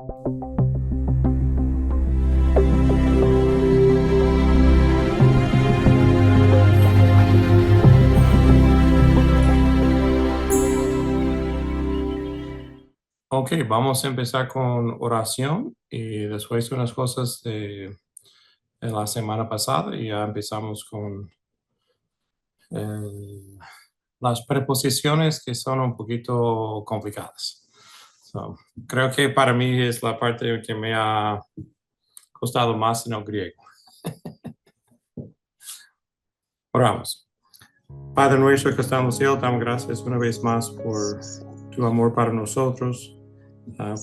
Ok, vamos a empezar con oración y después unas cosas de la semana pasada y ya empezamos con eh, las preposiciones que son un poquito complicadas. So, creo que para mí es la parte que me ha costado más en el griego. Oramos. Padre nuestro que estás en el cielo, damos gracias una vez más por tu amor para nosotros,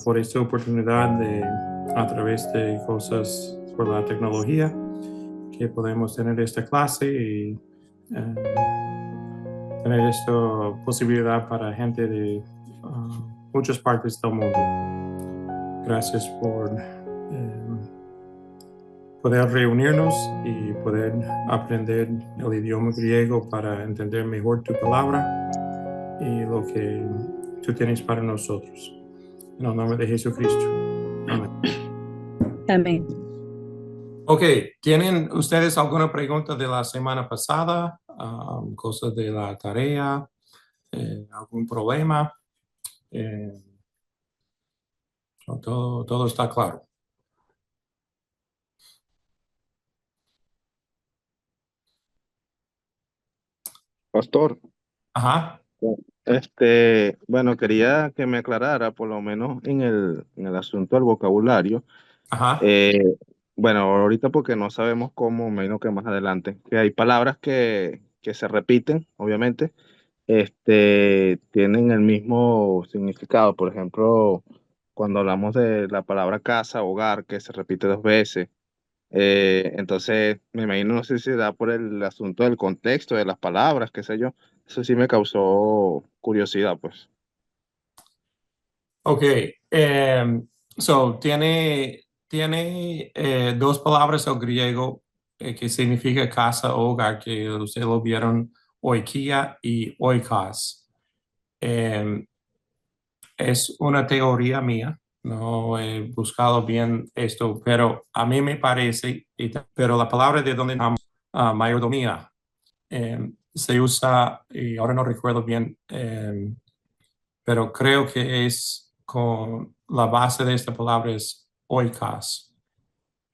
por esta oportunidad de, a través de cosas por la tecnología, que podemos tener esta clase y tener esta posibilidad para gente de muchas partes del mundo. Gracias por poder reunirnos y poder aprender el idioma griego para entender mejor tu palabra y lo que tú tienes para nosotros. En el nombre de Jesucristo. Amén. Amén. Ok, ¿tienen ustedes alguna pregunta de la semana pasada? Cosas de la tarea, algún problema? Todo está claro. Pastor, Ajá, bueno, quería que me aclarara, por lo menos en el asunto del vocabulario. ajá. Eh, bueno, ahorita porque no sabemos cómo, me imagino que más adelante, que hay palabras que se repiten, obviamente, tienen el mismo significado. Por ejemplo, cuando hablamos de la palabra casa, hogar, que se repite dos veces. Entonces, me imagino, no sé si da por el asunto del contexto de las palabras, qué sé yo. Eso sí me causó curiosidad, pues. Ok, so tiene dos palabras en griego que significa casa o hogar, que ustedes lo vieron, oikia y oikos. Es una teoría mía, no he buscado bien esto, pero a mí me parece, pero la palabra de donde estamos, mayordomía, se usa, y ahora no recuerdo bien, pero creo que es con la base de esta palabra es oikos.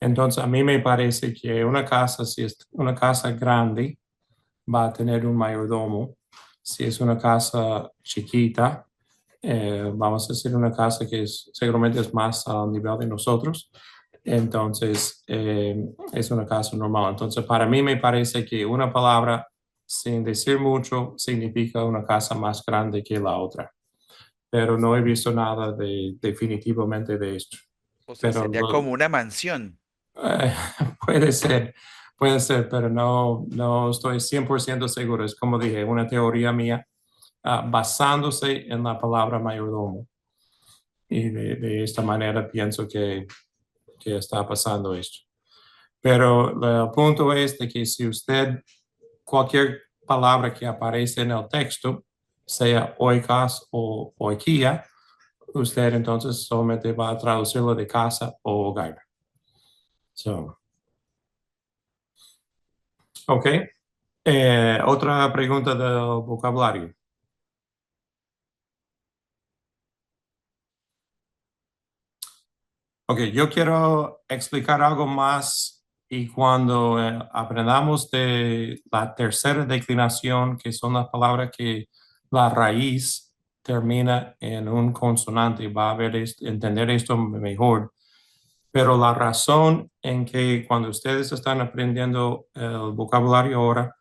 Entonces, a mí me parece que una casa, si es una casa grande, va a tener un mayordomo. Si es una casa chiquita, vamos a decir una casa que seguramente es más al nivel de nosotros. Entonces, es una casa normal. Entonces, para mí me parece que una palabra, sin decir mucho, significa una casa más grande que la otra. Pero no he visto nada definitivamente de esto. O sea, Pero sería como una mansión. eh, puede ser, pero no estoy 100% seguro. Es como dije, una teoría mía, basándose en la palabra mayordomo. Y de esta manera pienso que está pasando esto. Pero el punto es de que si usted, cualquier palabra que aparece en el texto, sea oikos o oikia, usted entonces solamente va a traducirlo de casa o hogar. So, ok. Otra pregunta del vocabulario. Ok, yo quiero explicar algo más y cuando aprendamos de la tercera declinación, que son las palabras que la raíz termina en un consonante, va a entender esto mejor. Pero la razón en que cuando ustedes están aprendiendo el vocabulario ahora,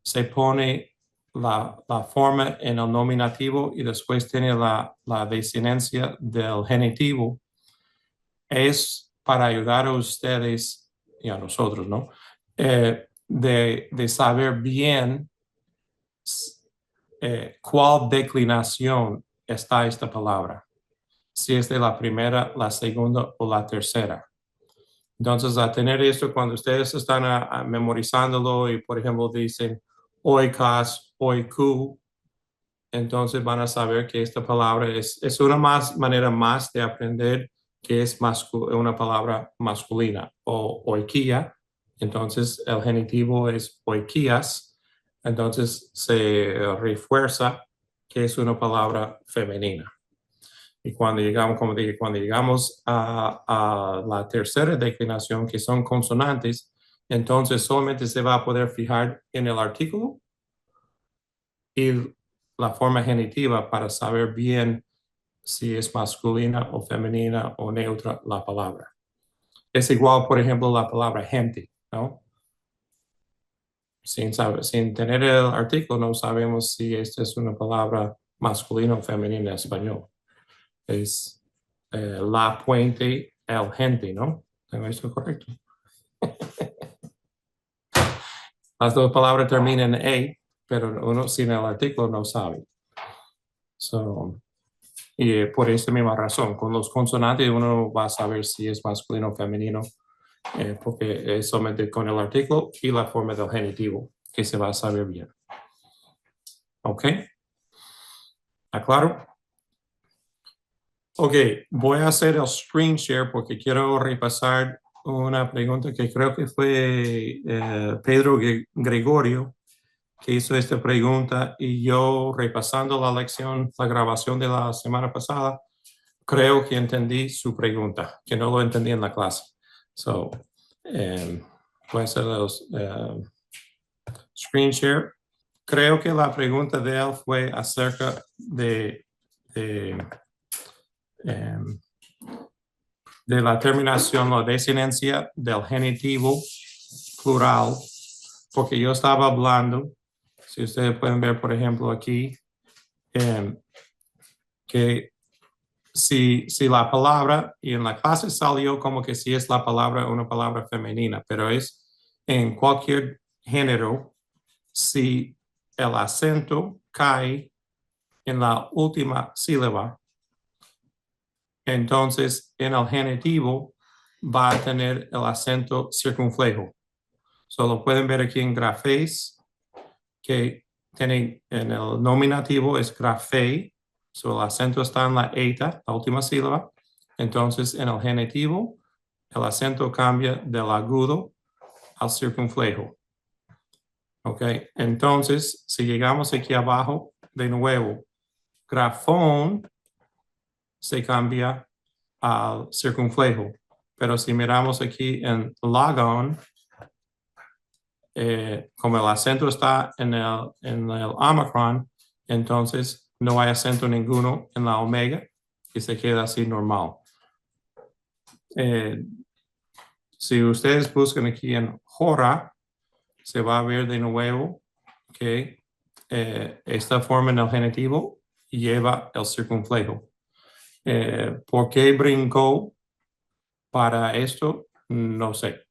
se pone la forma en el nominativo y después tiene la desinencia del genitivo, es para ayudar a ustedes y a nosotros, ¿no? De saber bien cuál declinación está esta palabra, si es de la primera, la segunda o la tercera. Entonces, a tener esto, cuando ustedes están memorizándolo y, por ejemplo, dicen oikos, oiku, entonces van a saber que esta palabra es una manera más de aprender que es una palabra masculina, o oikia, entonces el genitivo es oikias, entonces se refuerza que es una palabra femenina. Y cuando llegamos, como dije, cuando llegamos a la tercera declinación, que son consonantes, entonces solamente se va a poder fijar en el artículo y la forma genitiva para saber bien si es masculina o femenina o neutra la palabra. Es igual, por ejemplo, la palabra gente, ¿no? Sin tener el artículo no sabemos si esta es una palabra masculina o femenina en español. Es la puente, el gente, ¿no? ¿Tengo esto correcto? Las dos palabras terminan en E, pero uno sin el artículo no sabe. Y por esta misma razón, con los consonantes uno va a saber si es masculino o femenino, porque es solamente con el artículo y la forma del genitivo que se va a saber bien. ¿Ok? ¿Está claro? Ok, voy a hacer el screen share porque quiero repasar una pregunta que creo que fue Pedro Gregorio que hizo esta pregunta, y yo repasando la lección, la grabación de la semana pasada, creo que entendí su pregunta, que no lo entendí en la clase. So, voy a hacer los screen share. Creo que la pregunta de él fue acerca de la terminación, la desinencia del genitivo plural, porque yo estaba hablando, si ustedes pueden ver, por ejemplo, aquí, que si la palabra, y en la clase salió como que si es la palabra una palabra femenina, pero es en cualquier género, si el acento cae en la última sílaba, entonces en el genitivo va a tener el acento circunflejo. Solo pueden ver aquí en grafés que tienen en el nominativo es grafé, el acento está en la eta, la última sílaba. Entonces en el genitivo el acento cambia del agudo al circunflejo. Ok, entonces si llegamos aquí abajo, de nuevo, grafón se cambia al circunflejo. Pero si miramos aquí en lagón, como el acento está en el omicron, entonces no hay acento ninguno en la omega y se queda así normal. Si ustedes buscan aquí en Jora, se va a ver de nuevo que esta forma en el genitivo lleva el circunflejo. ¿Por qué brincó para esto? No sé.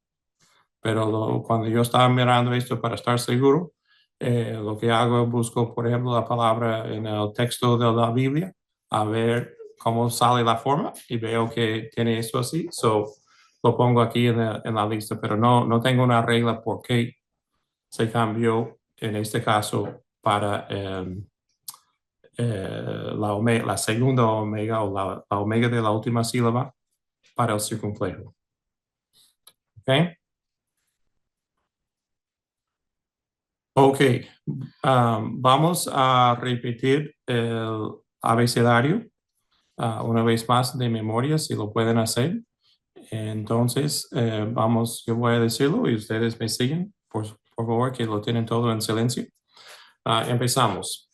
Pero cuando yo estaba mirando esto para estar seguro, lo que hago es busco, por ejemplo, la palabra en el texto de la Biblia, a ver cómo sale la forma y veo que tiene esto así. So, lo pongo aquí en la lista, pero no tengo una regla por qué se cambió en este caso para la segunda omega o la omega de la última sílaba para el circunflejo. ¿Ok? Ok, vamos a repetir el abecedario una vez más de memoria, si lo pueden hacer. Entonces, yo voy a decirlo y ustedes me siguen, por favor, que lo tienen todo en silencio. Empezamos.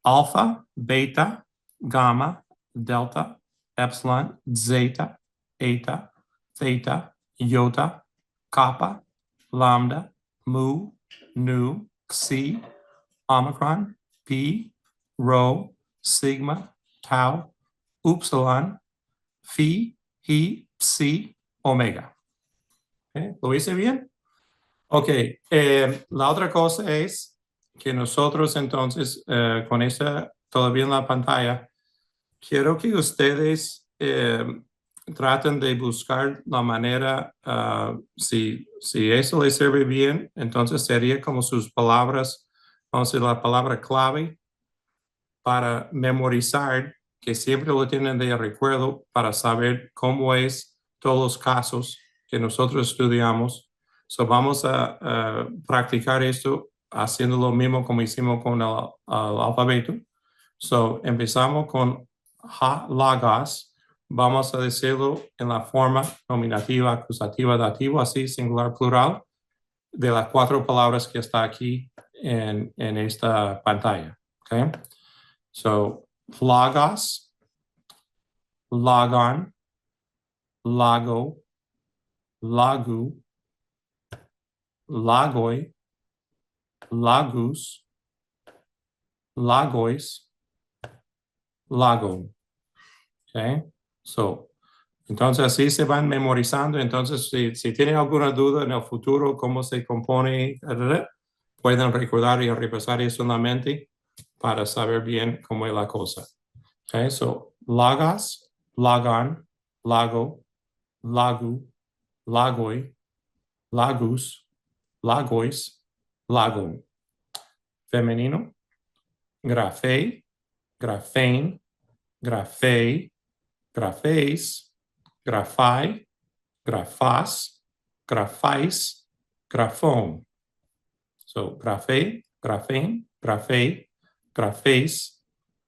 Alfa, beta, gamma, delta, epsilon, zeta, eta, theta, iota, kappa, lambda, mu, nu, xi, omicron, pi, rho, sigma, tau, upsilon, phi, hi, psi, omega. ¿Lo hice bien? Ok. La otra cosa es que nosotros entonces, con esta todavía en la pantalla, quiero que ustedes traten de buscar la manera, si eso les sirve bien, entonces sería como sus palabras, vamos a decir la palabra clave para memorizar que siempre lo tienen de recuerdo para saber cómo es todos los casos que nosotros estudiamos. So vamos a practicar esto haciendo lo mismo como hicimos con el alfabeto. So empezamos con ha, lagos. Vamos a decirlo en la forma nominativa, acusativa, dativo, así singular, plural, de las 4 palabras que está aquí en esta pantalla. Okay? So, lagos, lagon, lago, lagu, lagoi, lagus, lagois, lago. Okay? So, entonces así se van memorizando. Entonces, si tienen alguna duda en el futuro, cómo se compone, pueden recordar y repasar eso en la mente para saber bien cómo es la cosa. Okay, so lagos, lagon, lago, lagu, lagoi, lagus, lagois, lagun. Femenino, grafei, grafein, grafei, grafeis, grafai, grafas, grafais, grafon. So grafei, grafein, grafei, grafeis,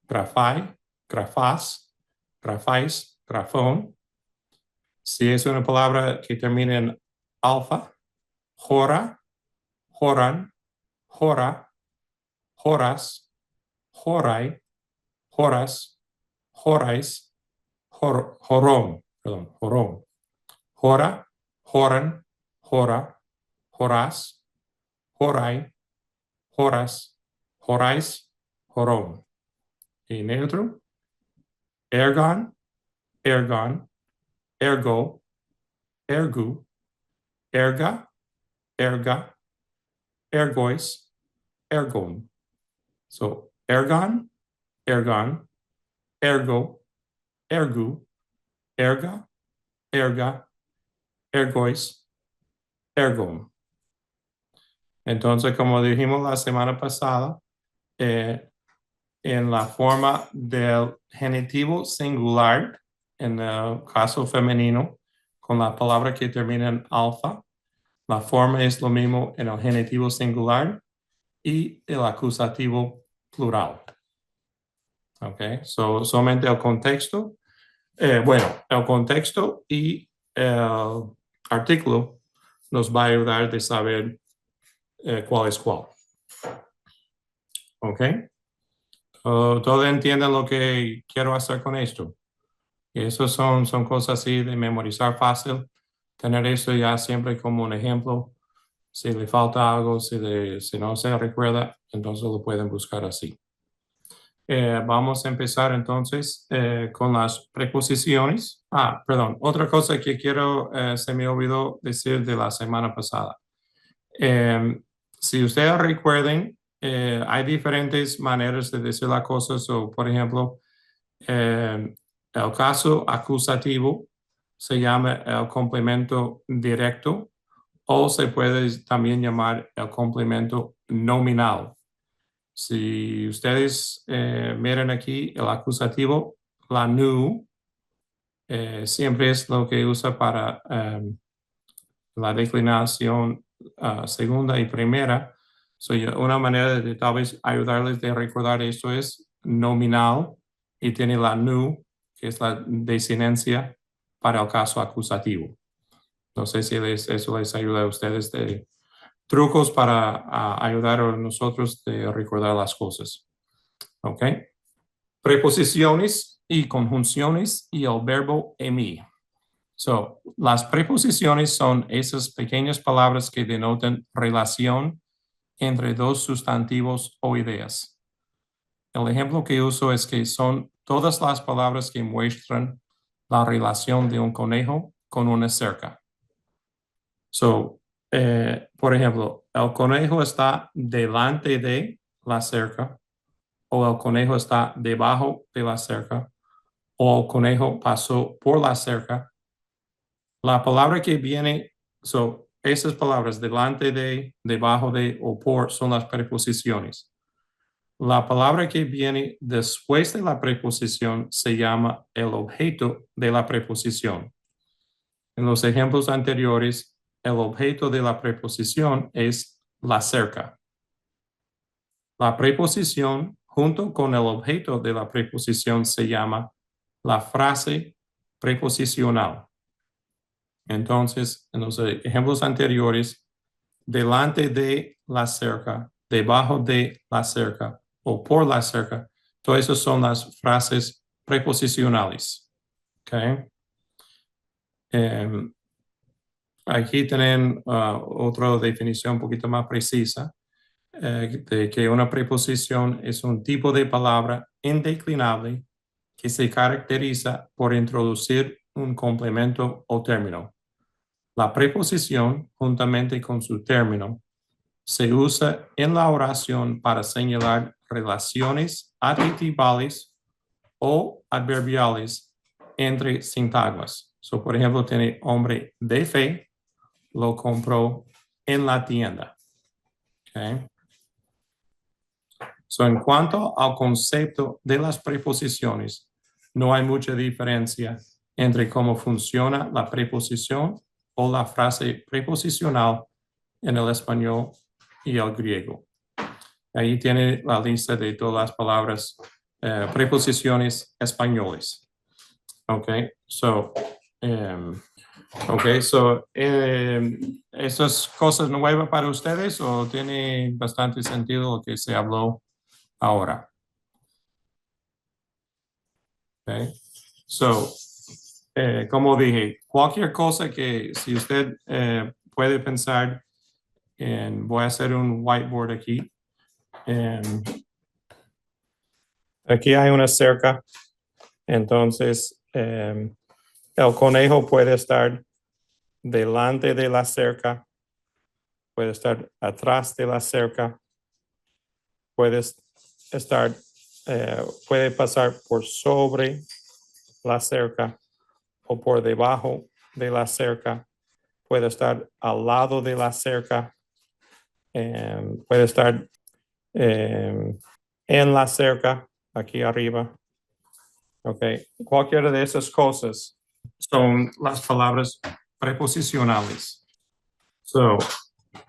grafai, grafas, grafais, grafón. Si es una palabra que termina en alfa, jora, joran, jora, joras, jorai, joras, jorais, jorón, perdón, jorón. Jora, joran, jora, joras, jorai, joras, jorais, jorón. Y neutro, ergon, ergon, ergo, ergu, erga, erga, ergois, ergon. So ergon, ergon, ergo, ergu, erga, erga, ergois, ergon. Entonces, como dijimos la semana pasada, en la forma del genitivo singular, en el caso femenino, con la palabra que termina en alfa, la forma es lo mismo en el genitivo singular y el acusativo plural. Okay, so solamente el contexto, el contexto y el artículo nos va a ayudar de saber cuál es cuál. Okay, todos entienden lo que quiero hacer con esto. Y eso son cosas así de memorizar fácil, tener eso ya siempre como un ejemplo. Si le falta algo, si no se recuerda, entonces lo pueden buscar así. Vamos a empezar entonces con las preposiciones. Perdón, otra cosa que se me olvidó decir de la semana pasada. Si ustedes recuerden, hay diferentes maneras de decir las cosas. Por ejemplo, el caso acusativo se llama el complemento directo o se puede también llamar el complemento nominal. Si ustedes miran aquí el acusativo, la nu, siempre es lo que usa para la declinación segunda y primera. Una manera de tal vez ayudarles de recordar esto es nominal y tiene la nu, que es la desinencia para el caso acusativo. No sé si eso les ayuda a ustedes de trucos para ayudar a nosotros de recordar las cosas. ¿Ok? Preposiciones y conjunciones y el verbo emi. Las preposiciones son esas pequeñas palabras que denotan relación entre dos sustantivos o ideas. El ejemplo que uso es que son todas las palabras que muestran la relación de un conejo con una cerca. Por ejemplo, el conejo está delante de la cerca, o el conejo está debajo de la cerca, o el conejo pasó por la cerca. La palabra que viene, esas palabras delante de, debajo de o por son las preposiciones. la palabra que viene después de la preposición se llama el objeto de la preposición. En los ejemplos anteriores, el objeto de la preposición es la cerca. La preposición junto con el objeto de la preposición se llama la frase preposicional. Entonces, en los ejemplos anteriores, delante de la cerca, debajo de la cerca o por la cerca, todas esas son las frases preposicionales. Okay. Aquí tienen otra definición un poquito más precisa de que una preposición es un tipo de palabra indeclinable que se caracteriza por introducir un complemento o término. La preposición, juntamente con su término, se usa en la oración para señalar relaciones adjetivales o adverbiales entre sintagmas. So, por ejemplo, tiene hombre de fe, lo compró en la tienda. Okay. So, en cuanto al concepto de las preposiciones, no hay mucha diferencia entre cómo funciona la preposición o la frase preposicional en el español y el griego. Ahí tiene la lista de todas las palabras, preposiciones españoles. Okay, so, ¿estas cosas nuevas para ustedes o tiene bastante sentido lo que se habló ahora? Okay, so, como dije, cualquier cosa que si usted puede pensar voy a hacer un whiteboard aquí. Aquí hay una cerca, entonces el conejo puede estar delante de la cerca, puede estar atrás de la cerca, puede estar, puede pasar por sobre la cerca o por debajo de la cerca, puede estar al lado de la cerca, puede estar en la cerca, aquí arriba. Okay. Cualquiera de esas cosas son las palabras preposicionales. So,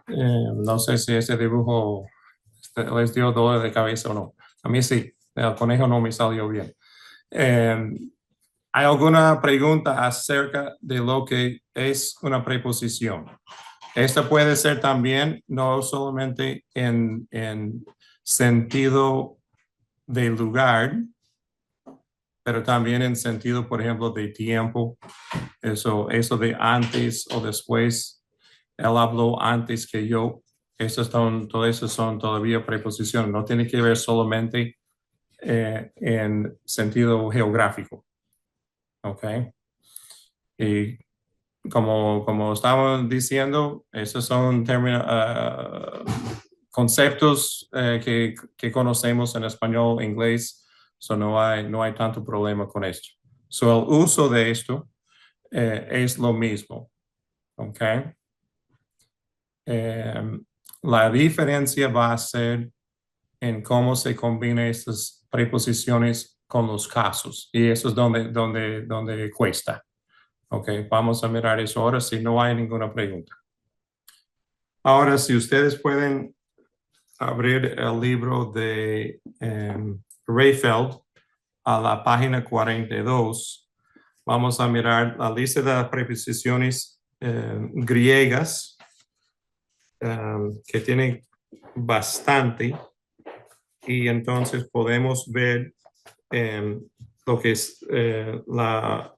no sé si ese dibujo les dio dolor de cabeza o no. A mí sí, el conejo no me salió bien. ¿Hay alguna pregunta acerca de lo que es una preposición? Esta puede ser también no solamente en sentido de lugar, pero también en sentido, por ejemplo, de tiempo. Eso de antes o después. Él habló antes que yo. Todas esas son todavía preposiciones. No tiene que ver solamente en sentido geográfico. ¿Ok? Y como estamos diciendo, esos son términos, conceptos que conocemos en español, inglés, so no hay tanto problema con esto. So el uso de esto es lo mismo. ¿Ok? La diferencia va a ser en cómo se combinan estas preposiciones con los casos, y eso es donde cuesta. Ok, vamos a mirar eso ahora si no hay ninguna pregunta. Ahora, si ustedes pueden abrir el libro de Rayfeld a la página 42, vamos a mirar la lista de las preposiciones griegas que tienen bastante, y entonces podemos ver lo que es la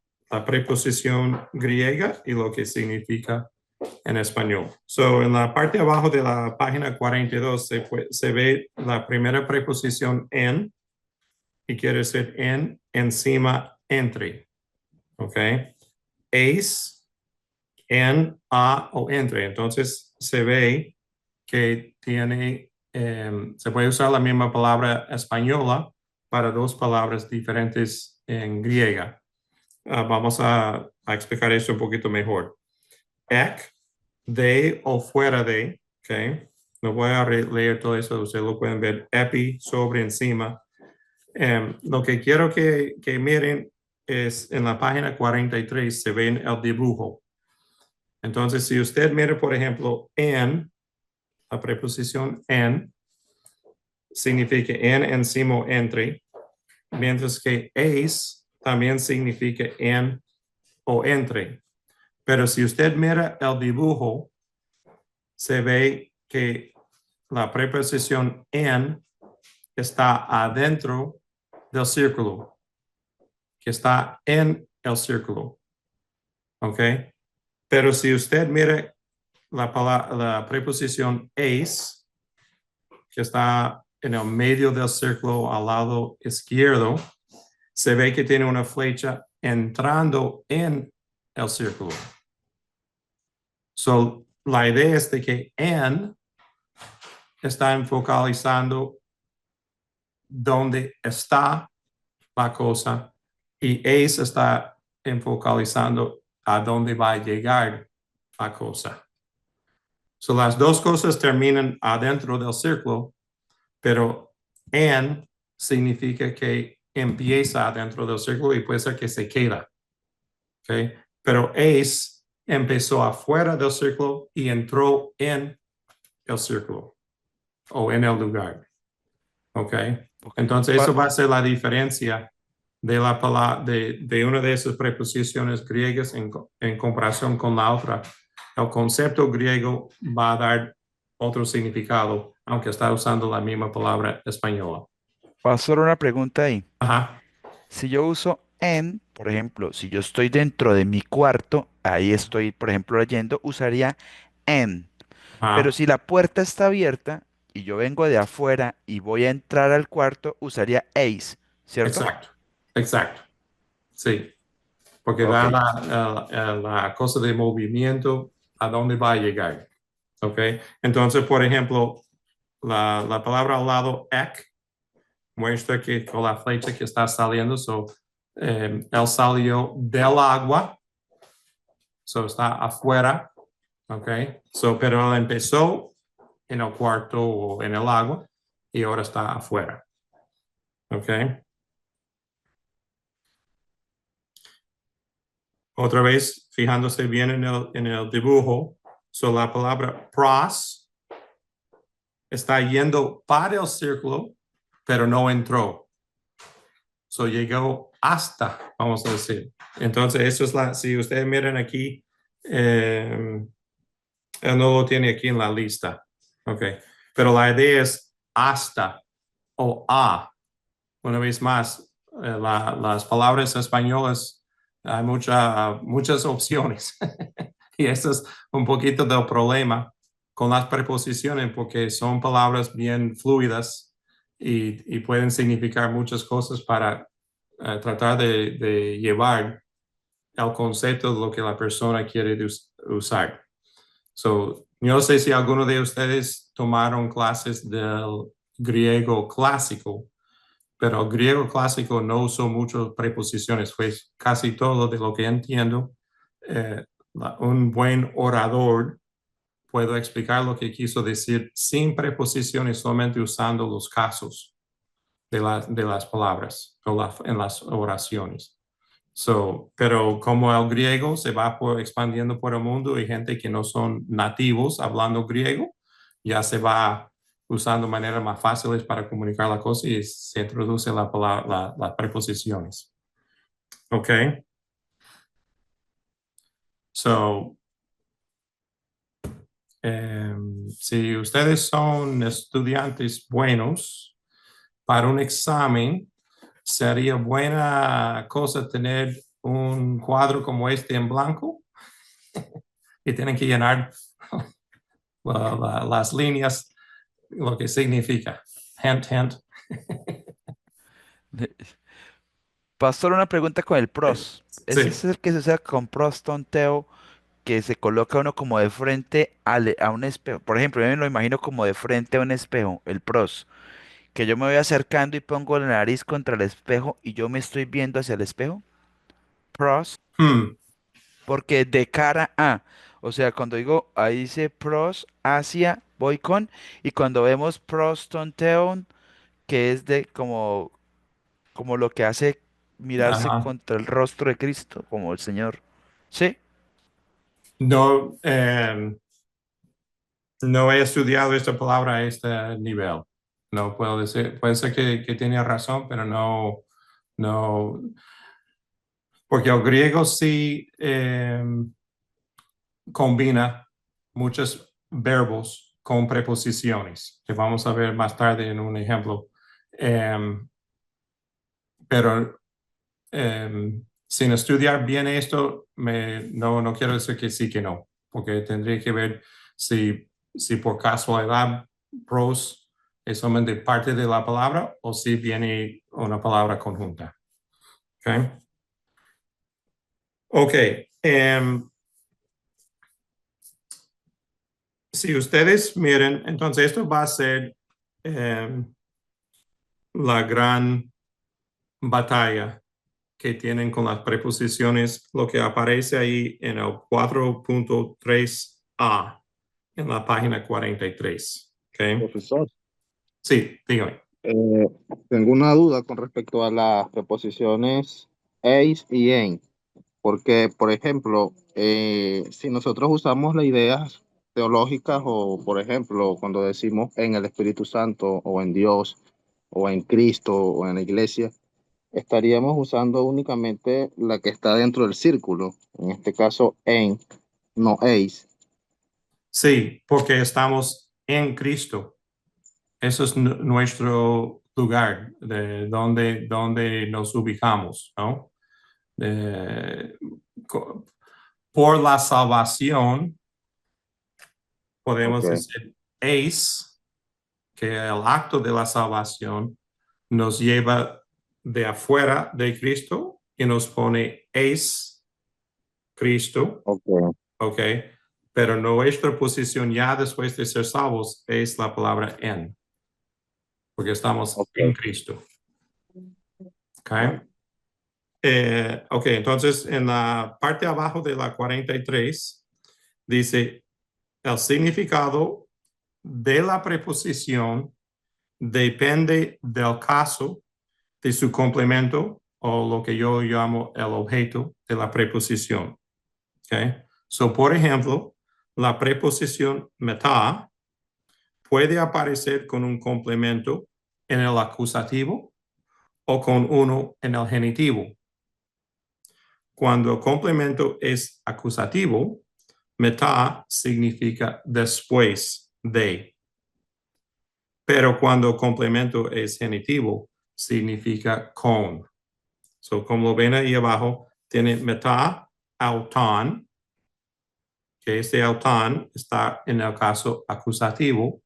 preposición griega y lo que significa en español. So, en la parte de abajo de la página 42 se ve la primera preposición en, y quiere decir en, encima, entre. ¿Ok? Es, en, a o entre. Entonces se ve que tiene, se puede usar la misma palabra española para dos palabras diferentes en griega. Vamos a explicar eso un poquito mejor. Ek, de o fuera de, ¿ok? No voy a leer todo eso, ustedes lo pueden ver, epi, sobre, encima. Lo que quiero que miren es en la página 43 se ven el dibujo. Entonces, si usted mira, por ejemplo, en, la preposición en, significa en, encima o entre, mientras que es también significa en o entre. Pero si usted mira el dibujo, se ve que la preposición en está adentro del círculo, que está en el círculo. ¿Ok? Pero si usted mira la preposición es, que está en el medio del círculo al lado izquierdo, se ve que tiene una flecha entrando en el círculo. So, la idea es de que en está focalizando donde está la cosa y es está focalizando a dónde va a llegar la cosa. So, las dos cosas terminan adentro del círculo, pero en significa que empieza adentro del círculo y puede ser que se queda. ¿Okay? Pero es empezó afuera del círculo y entró en el círculo o en el lugar. ¿Ok? Entonces, eso va a ser la diferencia de la palabra, de una de esas preposiciones griegas en comparación con la otra. El concepto griego va a dar otro significado, aunque está usando la misma palabra española. Pastor, una pregunta ahí. Ajá, Si yo uso en, por ejemplo, si yo estoy dentro de mi cuarto, ahí estoy, por ejemplo, leyendo, usaría en. Pero ajá, si la puerta está abierta y yo vengo de afuera y voy a entrar al cuarto, usaría eis, ¿cierto? exacto, exacto, sí, porque Ok. da la cosa de movimiento a dónde va a llegar. ¿Ok? Entonces, por ejemplo, la palabra al lado, ek, muestra que con la flecha que está saliendo, él salió del agua, está afuera, ¿ok? Pero él empezó en el cuarto o en el agua y ahora está afuera, ¿ok? Otra vez, fijándose bien en el dibujo, la palabra pros está yendo para el círculo, pero no entró. Llegó hasta, vamos a decir. Entonces, eso es si ustedes miran aquí, él no lo tiene aquí en la lista. Ok. Pero la idea es hasta o a. Una vez más, las palabras españolas hay muchas opciones. Y eso es un poquito del problema con las preposiciones porque son palabras bien fluidas y pueden significar muchas cosas para tratar de llevar el concepto de lo que la persona quiere usar. Yo no sé si alguno de ustedes tomaron clases del griego clásico, pero el griego clásico no usó muchas preposiciones, fue casi todo de lo que entiendo. Eh, un buen orador puede explicar lo que quiso decir sin preposiciones, solamente usando los casos de las palabras en las oraciones. Pero como el griego se va expandiendo por el mundo y gente que no son nativos hablando griego, ya se va usando maneras más fáciles para comunicar la cosa y se introduce las preposiciones. ¿Ok? So, si ustedes son estudiantes buenos para un examen, sería buena cosa tener un cuadro como este en blanco y tienen que llenar las líneas, lo que significa. Hint, hint. Pastor, una pregunta con el pros. ¿Ese Sí. es el que se usa con pros tonteo, que se coloca uno como de frente a un espejo? Por ejemplo, yo me lo imagino como de frente a un espejo, el pros, que yo me voy acercando y pongo la nariz contra el espejo y yo me estoy viendo hacia el espejo. Pros, Hmm. porque de cara a, o sea, cuando digo, ahí dice pros hacia voy con, y cuando vemos prostonteon, que es de como lo que hace mirarse Ajá. contra el rostro de Cristo, como el Señor. ¿Sí? No, no he estudiado esta palabra a este nivel. No puedo decir, puede ser que tiene razón, pero no, porque el griego sí combina muchos verbos con preposiciones, que vamos a ver más tarde en un ejemplo. Pero sin estudiar bien esto, no quiero decir que sí que no, porque tendría que ver si por casualidad pros es solamente parte de la palabra o si viene una palabra conjunta. Ok. Ok. Si ustedes miren, entonces esto va a ser la gran batalla que tienen con las preposiciones, lo que aparece ahí en el 4.3a, en la página 43. ¿Ok? Profesor, Sí, dígame. eh, tengo una duda con respecto a las preposiciones eis y en, porque, por ejemplo, si nosotros usamos las ideas teológicas o, por ejemplo, cuando decimos en el Espíritu Santo o en Dios o en Cristo o en la iglesia, estaríamos usando únicamente la que está dentro del círculo, en este caso en, no eis. Sí, porque estamos en Cristo. Eso es nuestro lugar, de donde nos ubicamos, ¿no? Eh, por la salvación, Ok, podemos decir eis, que el acto de la salvación nos lleva de afuera de Cristo y nos pone es Cristo, ok, ¿ok? Pero nuestra posición ya después de ser salvos es la palabra en, porque estamos en ok. Cristo, ¿ok? Ok, entonces en la parte abajo de la 43 dice el significado de la preposición depende del caso de su complemento o lo que yo llamo el objeto de la preposición. Okay? So, por ejemplo, la preposición meta puede aparecer con un complemento en el acusativo o con uno en el genitivo. Cuando el complemento es acusativo, meta significa después de. Pero cuando el complemento es genitivo, significa con. So, como lo ven ahí abajo, tiene meta, auton, que este auton está en el caso acusativo.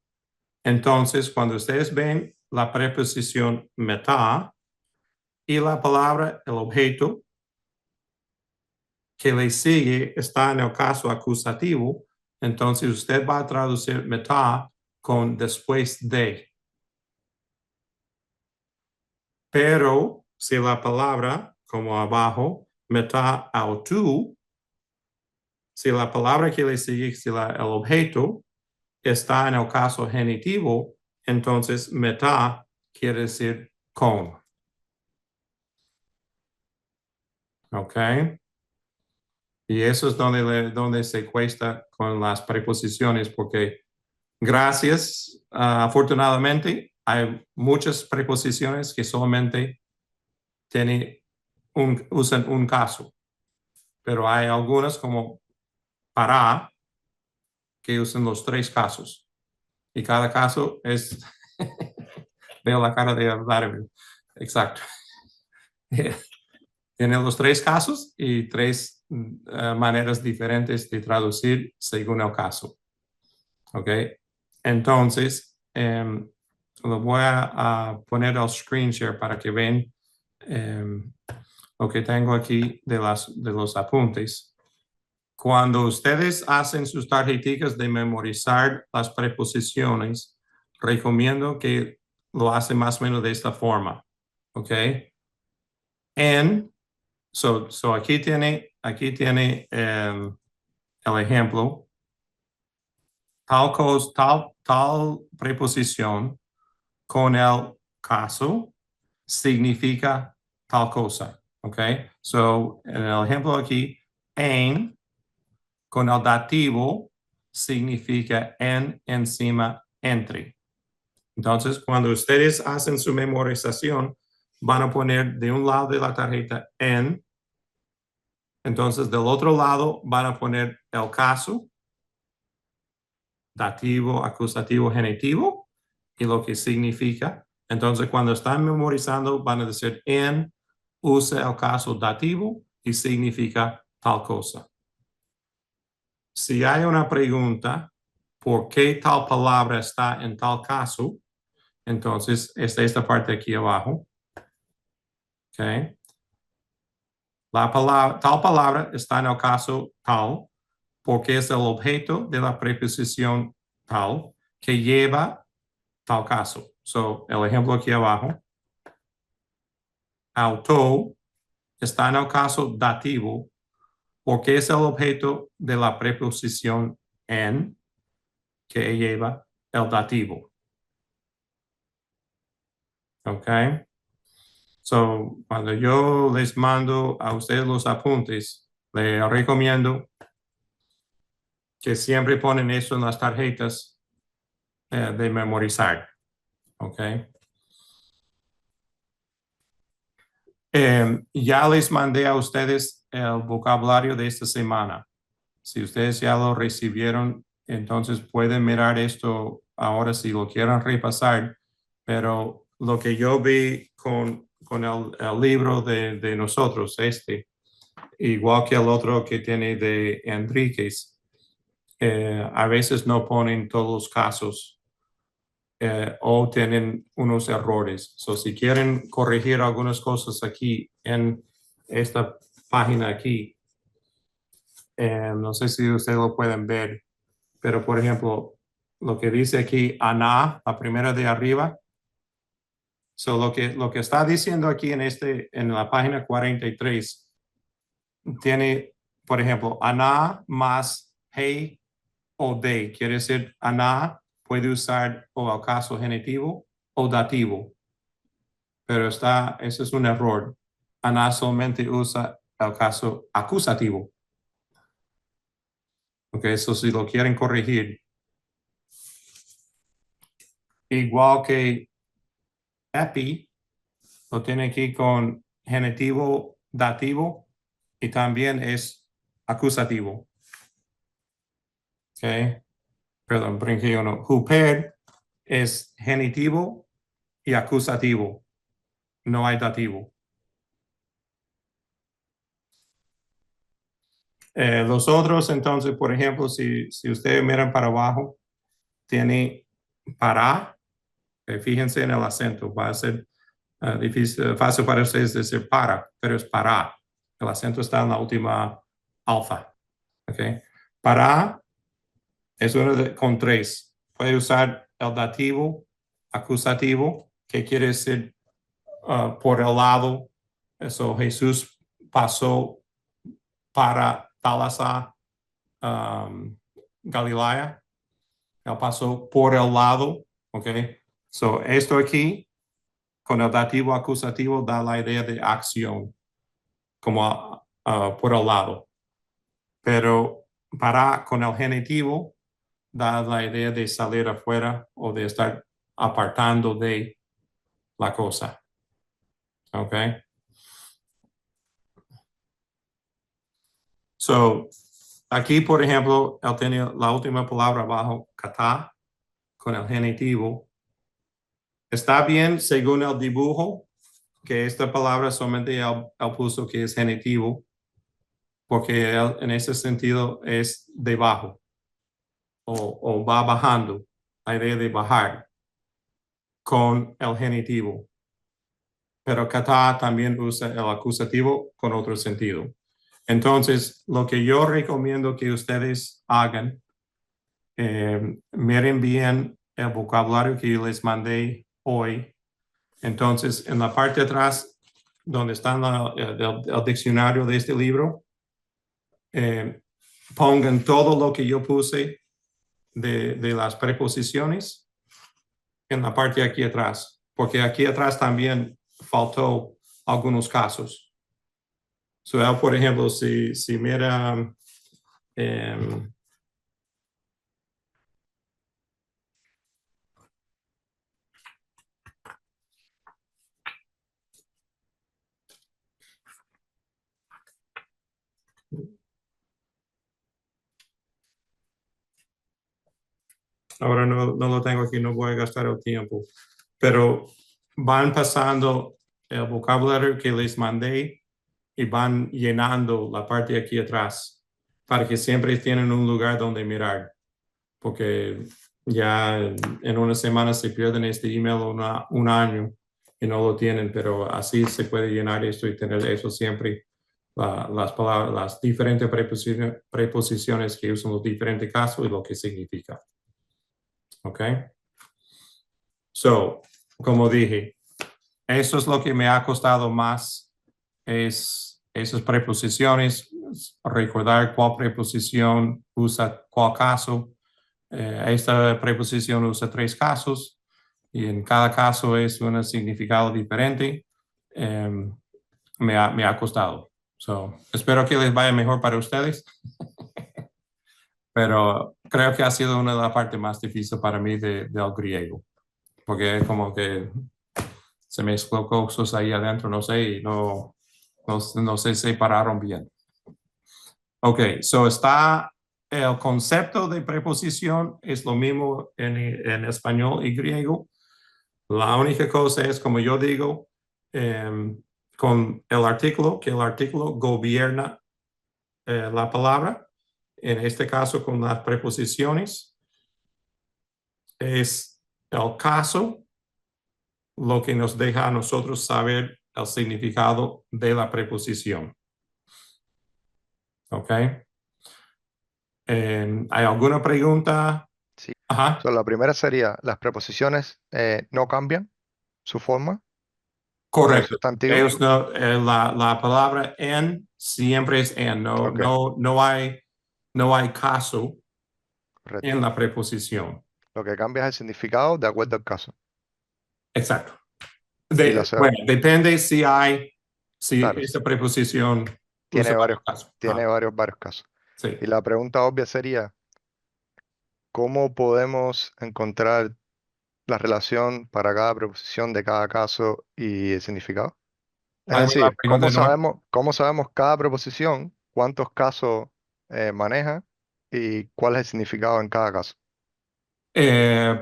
Entonces, cuando ustedes ven la preposición meta y la palabra, el objeto que le sigue está en el caso acusativo, entonces usted va a traducir meta con después de. Pero si la palabra, como abajo, meta autu, si la palabra que le sigue, si el objeto está en el caso genitivo, entonces meta quiere decir con. ¿Ok? Y eso es donde se cuesta con las preposiciones, porque gracias, afortunadamente, hay muchas preposiciones que solamente usan un caso, pero hay algunas como para que usan los tres casos. Y cada caso es, veo la cara de Vladimir, exacto. Tiene los tres casos y tres maneras diferentes de traducir según el caso. ¿Ok? Entonces, lo voy a poner al screen share para que vean lo que tengo aquí de los apuntes. Cuando ustedes hacen sus tarjeticas de memorizar las preposiciones, recomiendo que lo hacen más o menos de esta forma. ¿Ok? En, aquí tiene el ejemplo. tal preposición con el caso significa tal cosa. ¿Ok? So, en el ejemplo aquí, en con el dativo significa en, encima, entre. Entonces, cuando ustedes hacen su memorización, van a poner de un lado de la tarjeta en. Entonces, del otro lado van a poner el caso, dativo, acusativo, genitivo, y lo que significa. Entonces, cuando están memorizando, van a decir en, usa el caso dativo y significa tal cosa. Si hay una pregunta, ¿por qué tal palabra está en tal caso? Entonces, esta parte aquí abajo. Okay. Tal palabra está en el caso tal porque es el objeto de la preposición tal que lleva tal caso. So, el ejemplo aquí abajo. Auto está en el caso dativo porque es el objeto de la preposición en que lleva el dativo. Ok. So, cuando yo les mando a ustedes los apuntes, les recomiendo que siempre ponen eso en las tarjetas de memorizar. Ok. Ya les mandé a ustedes el vocabulario de esta semana. Si ustedes ya lo recibieron, entonces pueden mirar esto ahora si lo quieren repasar. Pero lo que yo vi con el libro de nosotros, igual que el otro que tiene de Enríquez, a veces no ponen todos los casos o tienen unos errores. So, si quieren corregir algunas cosas aquí en esta página aquí, no sé si ustedes lo pueden ver, pero por ejemplo, lo que dice aquí, Ana, la primera de arriba. So, lo que está diciendo aquí en la página 43, tiene, por ejemplo, Ana más hey o de. Quiere decir, Ana puede usar o el caso genitivo o dativo. Pero ese es un error. Ana solamente usa el caso acusativo. Ok, eso si lo quieren corregir. Igual que epi, lo tiene aquí con genitivo, dativo y también es acusativo. Ok, perdón, brinqué uno. Huper es genitivo y acusativo. No hay dativo. Los otros, entonces, por ejemplo, si ustedes miran para abajo, tiene para. Fíjense en el acento. Va a ser fácil para ustedes decir para, pero es para. El acento está en la última alfa. Okay. Para es uno con tres. Puede usar el dativo, acusativo, que quiere decir por el lado. Eso Jesús pasó para Talasa, Galilea. Él pasó por el lado. Ok. So, esto aquí, con el dativo acusativo, da la idea de acción, como por el lado. Pero para con el genitivo, da la idea de salir afuera o de estar apartando de la cosa. ¿Ok? So, aquí, por ejemplo, él tiene la última palabra abajo, kata, con el genitivo. Está bien según el dibujo, que esta palabra solamente él puso que es genitivo, porque él, en ese sentido es debajo o va bajando, la idea de bajar con el genitivo. Pero kata también usa el acusativo con otro sentido. Entonces, lo que yo recomiendo que ustedes hagan, miren bien el vocabulario que les mandé hoy. Entonces, en la parte de atrás, donde está el diccionario de este libro, pongan todo lo que yo puse de las preposiciones en la parte de aquí atrás, porque aquí atrás también faltó algunos casos. So, por ejemplo, si mira, ahora no lo tengo aquí, no voy a gastar el tiempo, pero van pasando el vocabulario que les mandé y van llenando la parte de aquí atrás para que siempre tienen un lugar donde mirar, porque ya en una semana se pierden este email un año y no lo tienen, pero así se puede llenar esto y tener eso siempre, las palabras, las diferentes preposiciones que usan los diferentes casos y lo que significa. ¿Ok? So, como dije, eso es lo que me ha costado más, es esas preposiciones, recordar cuál preposición usa cuál caso. Esta preposición usa 3 casos y en cada caso es un significado diferente. Me ha costado. So, espero que les vaya mejor para ustedes. Pero creo que ha sido una de las partes más difíciles para mí del griego, porque es como que se mezcló cosas ahí adentro, no sé, y no se separaron bien. Ok, so está el concepto de preposición, es lo mismo en español y griego. La única cosa es, como yo digo, con el artículo, que el artículo gobierna la palabra. En este caso, con las preposiciones, es el caso lo que nos deja a nosotros saber el significado de la preposición. ¿Ok? ¿Hay alguna pregunta? Sí. Ajá. So, la primera sería, las preposiciones no cambian su forma en el Correcto. sustantivo. Ellos no, la palabra en siempre es en. Ok. No hay caso Correcto. en la preposición. Lo que cambia es el significado de acuerdo al caso. Exacto. Y la Bueno, depende si Claro, esta preposición tiene usa varios casos. tiene varios casos. Sí. Y la pregunta obvia sería, ¿cómo podemos encontrar la relación para cada preposición de cada caso y el significado? Es Hazme la decir, pregunta de nuevo. cómo sabemos cada preposición, cuántos casos maneja y cuál es el significado en cada caso?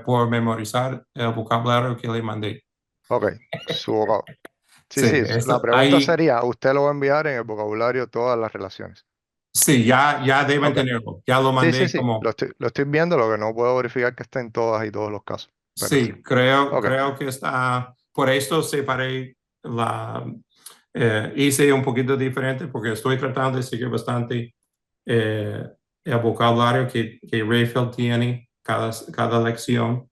Por memorizar el vocabulario que le mandé. Ok, su vocabulario. Sí, Sí, la pregunta sería, usted lo va a enviar en el vocabulario todas las relaciones. sí, ya deben Ok. tenerlo. Ya lo Sí, mandé sí. como... Lo estoy viendo, lo que no puedo verificar que esté en todas y todos los casos. Pero sí. Sí, creo Ok. que está... Por esto separé hice un poquito diferente porque estoy tratando de seguir bastante el vocabulario que Rayfield tiene cada lección.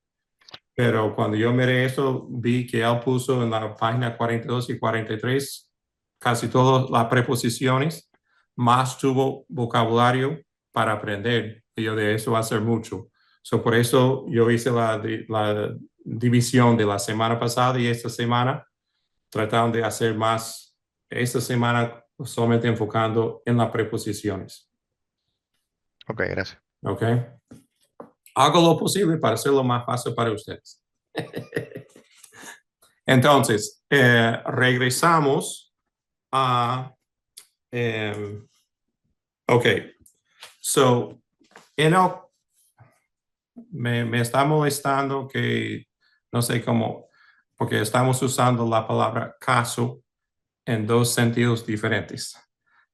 Pero cuando yo miré eso, vi que él puso en la página 42 y 43 casi todas las preposiciones, más tuvo vocabulario para aprender. Y yo de eso va a ser mucho. So, por eso yo hice la división de la semana pasada y esta semana, tratando de hacer más esta semana solamente enfocando en las preposiciones. Ok, gracias. ¿Ok? Hago lo posible para hacerlo más fácil para ustedes. Entonces, regresamos a... ok, so, me está molestando que, no sé cómo, porque estamos usando la palabra caso en 2 sentidos diferentes.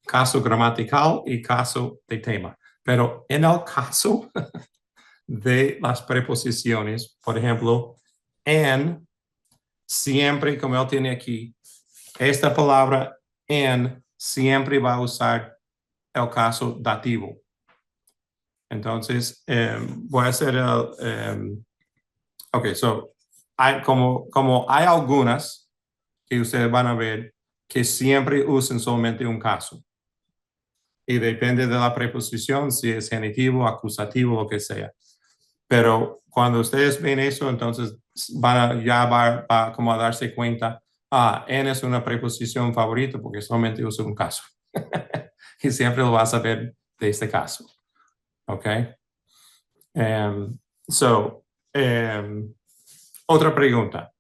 Caso gramatical y caso de tema. Pero en el caso de las preposiciones, por ejemplo, en, siempre, como él tiene aquí, esta palabra en siempre va a usar el caso dativo. Entonces, voy a hacer ok, so, como hay algunas que ustedes van a ver que siempre usan solamente un caso. Y depende de la preposición, si es genitivo, acusativo, lo que sea. Pero cuando ustedes ven eso, entonces ya va como a darse cuenta, en es una preposición favorita porque solamente usa un caso. Y siempre lo vas a ver de este caso. ¿Ok? Um, so, otra pregunta.